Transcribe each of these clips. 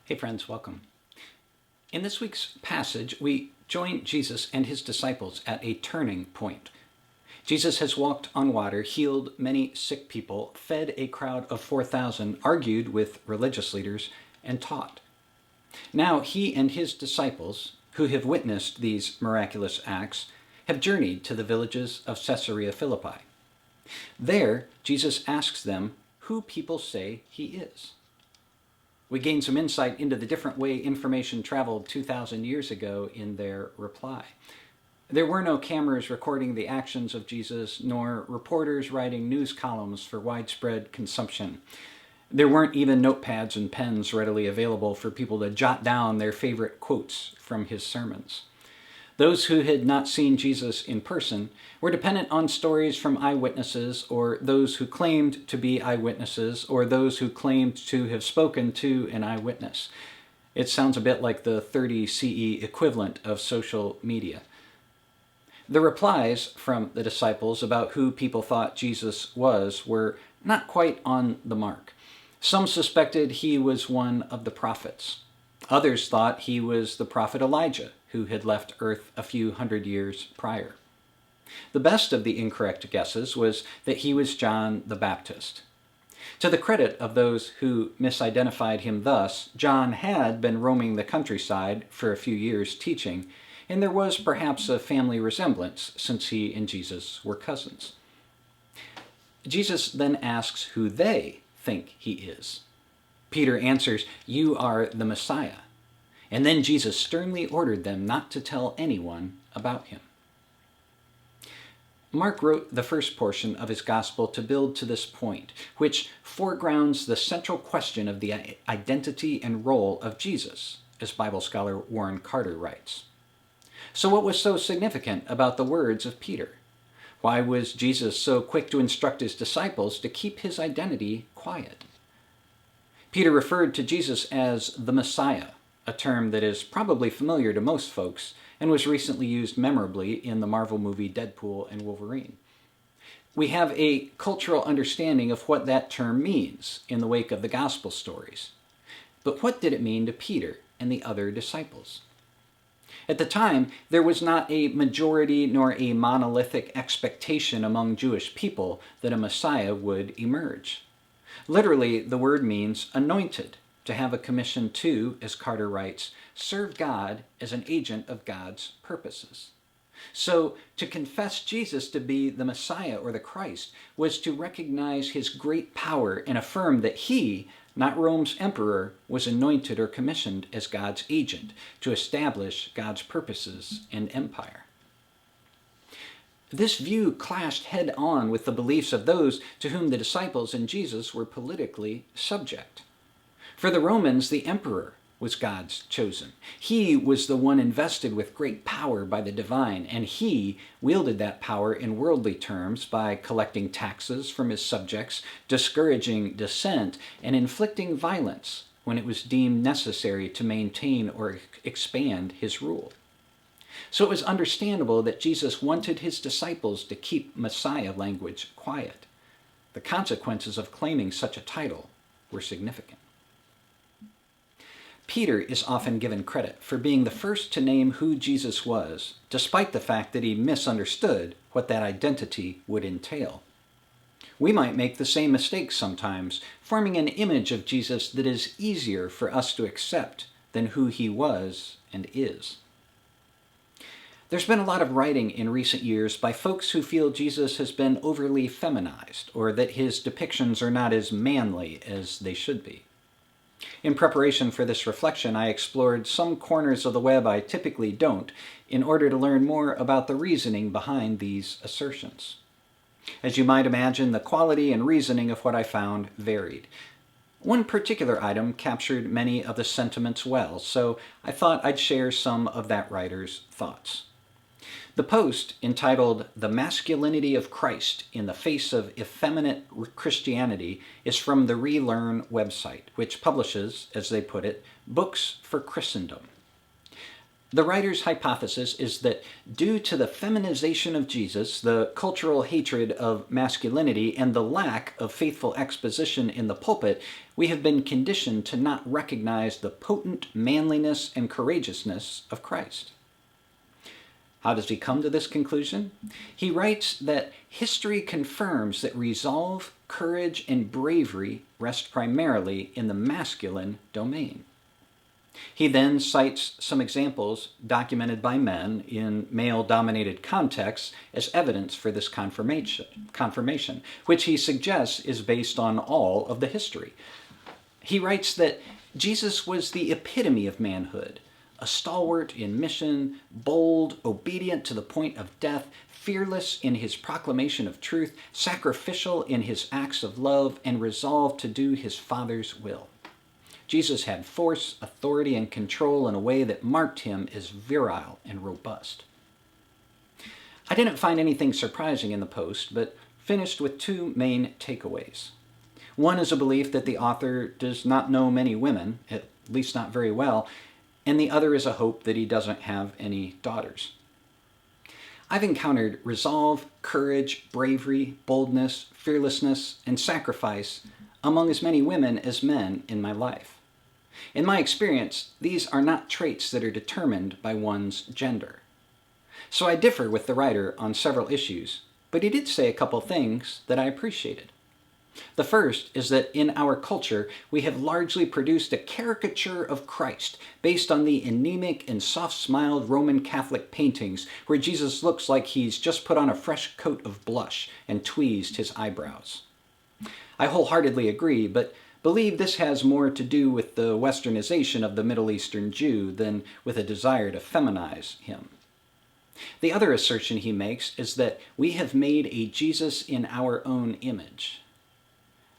Hey friends, welcome. In this week's passage, we join Jesus and his disciples at a turning point. Jesus has walked on water, healed many sick people, fed a crowd of 4,000, argued with religious leaders, and taught. Now he and his disciples, who have witnessed these miraculous acts, have journeyed to the villages of Caesarea Philippi. There, Jesus asks them who people say he is. We gain some insight into the different way information traveled 2,000 years ago in their reply. There were no cameras recording the actions of Jesus, nor reporters writing news columns for widespread consumption. There weren't even notepads and pens readily available for people to jot down their favorite quotes from his sermons. Those who had not seen Jesus in person were dependent on stories from eyewitnesses, or those who claimed to be eyewitnesses, or those who claimed to have spoken to an eyewitness. It sounds a bit like the 30 CE equivalent of social media. The replies from the disciples about who people thought Jesus was were not quite on the mark. Some suspected he was one of the prophets. Others thought he was the prophet Elijah, who had left Earth a few hundred years prior. The best of the incorrect guesses was that he was John the Baptist. To the credit of those who misidentified him thus, John had been roaming the countryside for a few years teaching, and there was perhaps a family resemblance since he and Jesus were cousins. Jesus then asks who they think he is. Peter answers, "You are the Messiah." And then Jesus sternly ordered them not to tell anyone about him. Mark wrote the first portion of his gospel to build to this point, which foregrounds the central question of the identity and role of Jesus, as Bible scholar Warren Carter writes. So what was so significant about the words of Peter? Why was Jesus so quick to instruct his disciples to keep his identity quiet? Peter referred to Jesus as the Messiah, a term that is probably familiar to most folks and was recently used memorably in the Marvel movie Deadpool and Wolverine. We have a cultural understanding of what that term means in the wake of the gospel stories. But what did it mean to Peter and the other disciples? At the time, there was not a majority nor a monolithic expectation among Jewish people that a Messiah would emerge. Literally, the word means anointed, to have a commission to, as Carter writes, serve God as an agent of God's purposes. So, to confess Jesus to be the Messiah or the Christ was to recognize his great power and affirm that he, not Rome's emperor, was anointed or commissioned as God's agent to establish God's purposes and empire. This view clashed head-on with the beliefs of those to whom the disciples and Jesus were politically subject. For the Romans, the emperor was God's chosen. He was the one invested with great power by the divine, and he wielded that power in worldly terms by collecting taxes from his subjects, discouraging dissent, and inflicting violence when it was deemed necessary to maintain or expand his rule. So it was understandable that Jesus wanted his disciples to keep Messiah language quiet. The consequences of claiming such a title were significant. Peter is often given credit for being the first to name who Jesus was, despite the fact that he misunderstood what that identity would entail. We might make the same mistake sometimes, forming an image of Jesus that is easier for us to accept than who he was and is. There's been a lot of writing in recent years by folks who feel Jesus has been overly feminized, or that his depictions are not as manly as they should be. In preparation for this reflection, I explored some corners of the web I typically don't, in order to learn more about the reasoning behind these assertions. As you might imagine, the quality and reasoning of what I found varied. One particular item captured many of the sentiments well, so I thought I'd share some of that writer's thoughts. The post, entitled "The Masculinity of Christ in the Face of Effeminate Christianity," is from the Relearn website, which publishes, as they put it, books for Christendom. The writer's hypothesis is that due to the feminization of Jesus, the cultural hatred of masculinity, and the lack of faithful exposition in the pulpit, we have been conditioned to not recognize the potent manliness and courageousness of Christ. How does he come to this conclusion? He writes that history confirms that resolve, courage, and bravery rest primarily in the masculine domain. He then cites some examples documented by men in male-dominated contexts as evidence for this confirmation, which he suggests is based on all of the history. He writes that Jesus was the epitome of manhood, a stalwart in mission, bold, obedient to the point of death, fearless in his proclamation of truth, sacrificial in his acts of love, and resolved to do his Father's will. Jesus had force, authority, and control in a way that marked him as virile and robust. I didn't find anything surprising in the post, but finished with two main takeaways. One is a belief that the author does not know many women, at least not very well, and the other is a hope that he doesn't have any daughters. I've encountered resolve, courage, bravery, boldness, fearlessness, and sacrifice among as many women as men in my life. In my experience, these are not traits that are determined by one's gender. So I differ with the writer on several issues, but he did say a couple things that I appreciated. The first is that in our culture, we have largely produced a caricature of Christ based on the anemic and soft-smiled Roman Catholic paintings where Jesus looks like he's just put on a fresh coat of blush and tweezed his eyebrows. I wholeheartedly agree, but believe this has more to do with the westernization of the Middle Eastern Jew than with a desire to feminize him. The other assertion he makes is that we have made a Jesus in our own image.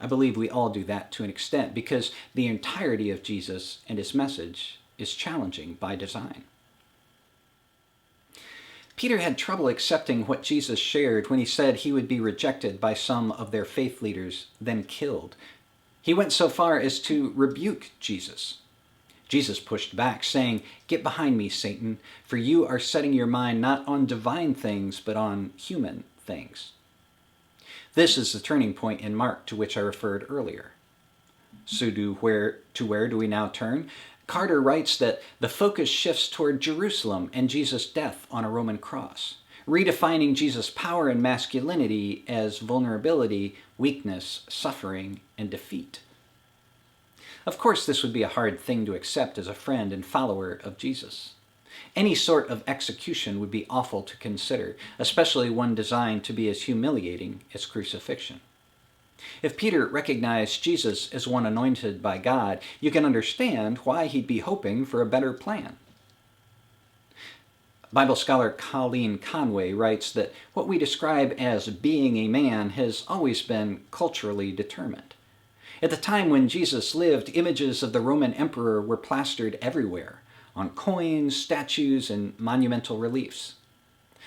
I believe we all do that to an extent because the entirety of Jesus and his message is challenging by design. Peter had trouble accepting what Jesus shared when he said he would be rejected by some of their faith leaders, then killed. He went so far as to rebuke Jesus. Jesus pushed back, saying, "Get behind me, Satan, for you are setting your mind not on divine things, but on human things." This is the turning point in Mark to which I referred earlier. So where do we now turn? Carter writes that the focus shifts toward Jerusalem and Jesus' death on a Roman cross, redefining Jesus' power and masculinity as vulnerability, weakness, suffering, and defeat. Of course, this would be a hard thing to accept as a friend and follower of Jesus. Any sort of execution would be awful to consider, especially one designed to be as humiliating as crucifixion. If Peter recognized Jesus as one anointed by God, you can understand why he'd be hoping for a better plan. Bible scholar Colleen Conway writes that what we describe as being a man has always been culturally determined. At the time when Jesus lived, images of the Roman emperor were plastered everywhere, on coins, statues, and monumental reliefs.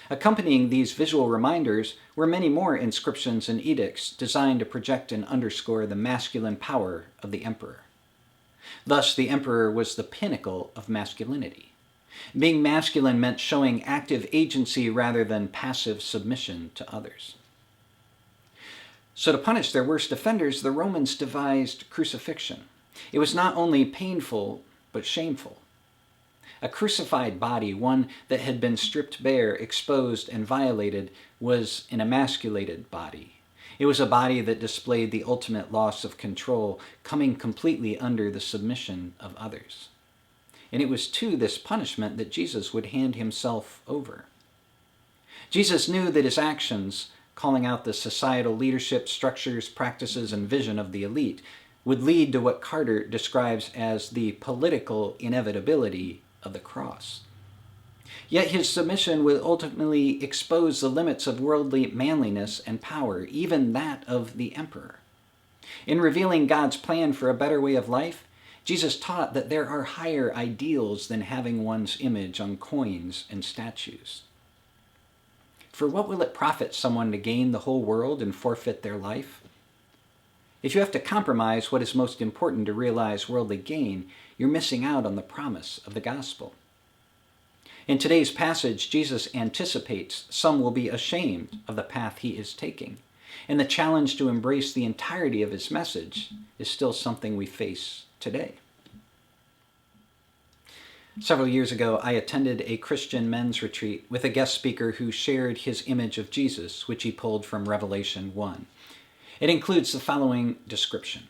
Accompanying these visual reminders were many more inscriptions and edicts designed to project and underscore the masculine power of the emperor. Thus, the emperor was the pinnacle of masculinity. Being masculine meant showing active agency rather than passive submission to others. So to punish their worst offenders, the Romans devised crucifixion. It was not only painful, but shameful. A crucified body, one that had been stripped bare, exposed, and violated, was an emasculated body. It was a body that displayed the ultimate loss of control, coming completely under the submission of others. And it was to this punishment that Jesus would hand himself over. Jesus knew that his actions, calling out the societal leadership, structures, practices, and vision of the elite, would lead to what Carter describes as the political inevitability of the cross. Yet his submission would ultimately expose the limits of worldly manliness and power, even that of the emperor. In revealing God's plan for a better way of life, Jesus taught that there are higher ideals than having one's image on coins and statues. For what will it profit someone to gain the whole world and forfeit their life? If you have to compromise what is most important to realize worldly gain, you're missing out on the promise of the gospel. In today's passage, Jesus anticipates some will be ashamed of the path he is taking, and the challenge to embrace the entirety of his message is still something we face today. Several years ago, I attended a Christian men's retreat with a guest speaker who shared his image of Jesus, which he pulled from Revelation 1. It includes the following description.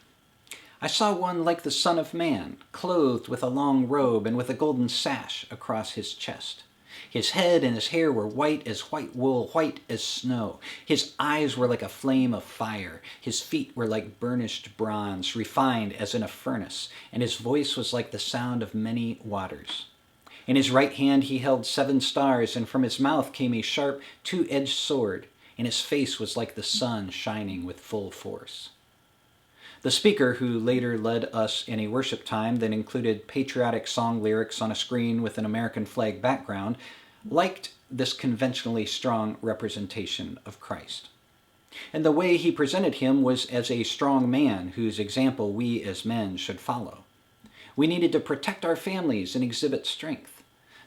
I saw one like the Son of Man, clothed with a long robe and with a golden sash across his chest. His head and his hair were white as white wool, white as snow. His eyes were like a flame of fire. His feet were like burnished bronze, refined as in a furnace, and his voice was like the sound of many waters. In his right hand he held 7 stars, and from his mouth came a sharp, 2-edged sword, and his face was like the sun shining with full force. The speaker, who later led us in a worship time that included patriotic song lyrics on a screen with an American flag background, liked this conventionally strong representation of Christ. And the way he presented him was as a strong man whose example we as men should follow. We needed to protect our families and exhibit strength.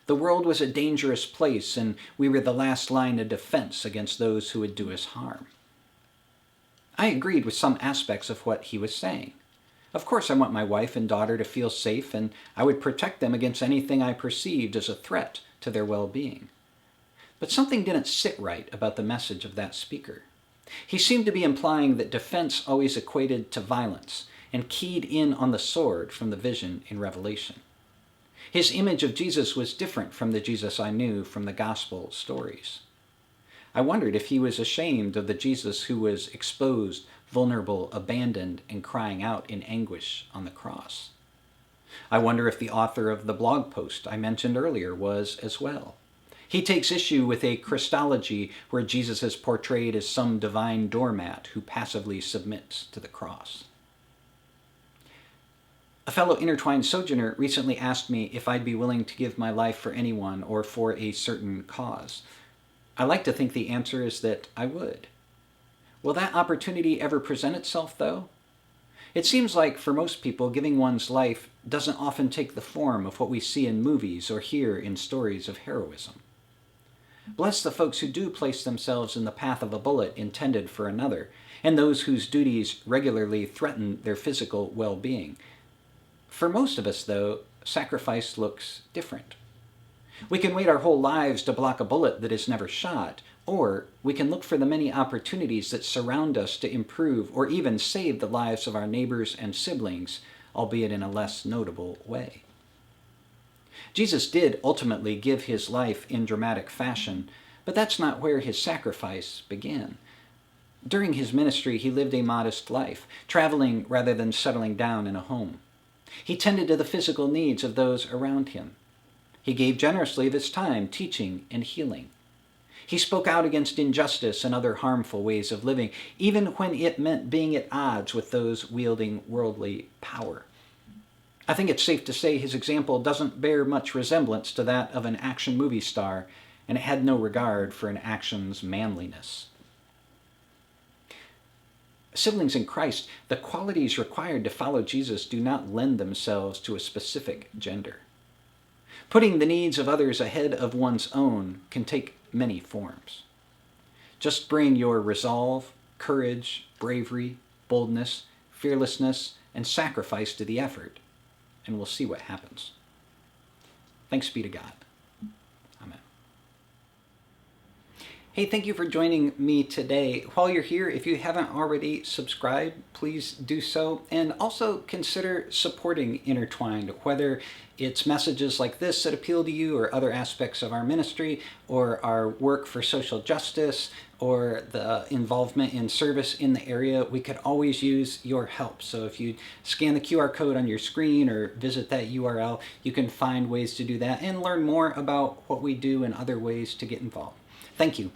The world was a dangerous place, and we were the last line of defense against those who would do us harm. I agreed with some aspects of what he was saying. Of course, I want my wife and daughter to feel safe, and I would protect them against anything I perceived as a threat to their well-being. But something didn't sit right about the message of that speaker. He seemed to be implying that defense always equated to violence, and keyed in on the sword from the vision in Revelation. His image of Jesus was different from the Jesus I knew from the gospel stories. I wondered if he was ashamed of the Jesus who was exposed, vulnerable, abandoned, and crying out in anguish on the cross. I wonder if the author of the blog post I mentioned earlier was as well. He takes issue with a Christology where Jesus is portrayed as some divine doormat who passively submits to the cross. A fellow intertwined sojourner recently asked me if I'd be willing to give my life for anyone or for a certain cause. I like to think the answer is that I would. Will that opportunity ever present itself, though? It seems like, for most people, giving one's life doesn't often take the form of what we see in movies or hear in stories of heroism. Bless the folks who do place themselves in the path of a bullet intended for another, and those whose duties regularly threaten their physical well-being. For most of us, though, sacrifice looks different. We can wait our whole lives to block a bullet that is never shot, or we can look for the many opportunities that surround us to improve or even save the lives of our neighbors and siblings, albeit in a less notable way. Jesus did ultimately give his life in dramatic fashion, but that's not where his sacrifice began. During his ministry, he lived a modest life, traveling rather than settling down in a home. He tended to the physical needs of those around him. He gave generously of his time, teaching and healing. He spoke out against injustice and other harmful ways of living, even when it meant being at odds with those wielding worldly power. I think it's safe to say his example doesn't bear much resemblance to that of an action movie star, and it had no regard for an action's manliness. Siblings in Christ, the qualities required to follow Jesus do not lend themselves to a specific gender. Putting the needs of others ahead of one's own can take many forms. Just bring your resolve, courage, bravery, boldness, fearlessness, and sacrifice to the effort, and we'll see what happens. Thanks be to God. Amen. Hey, thank you for joining me today. While you're here, if you haven't already subscribed, please do so. And also consider supporting Intertwined, whether it's messages like this that appeal to you or other aspects of our ministry or our work for social justice or the involvement in service in the area. We could always use your help. So if you scan the QR code on your screen or visit that URL, you can find ways to do that and learn more about what we do and other ways to get involved. Thank you.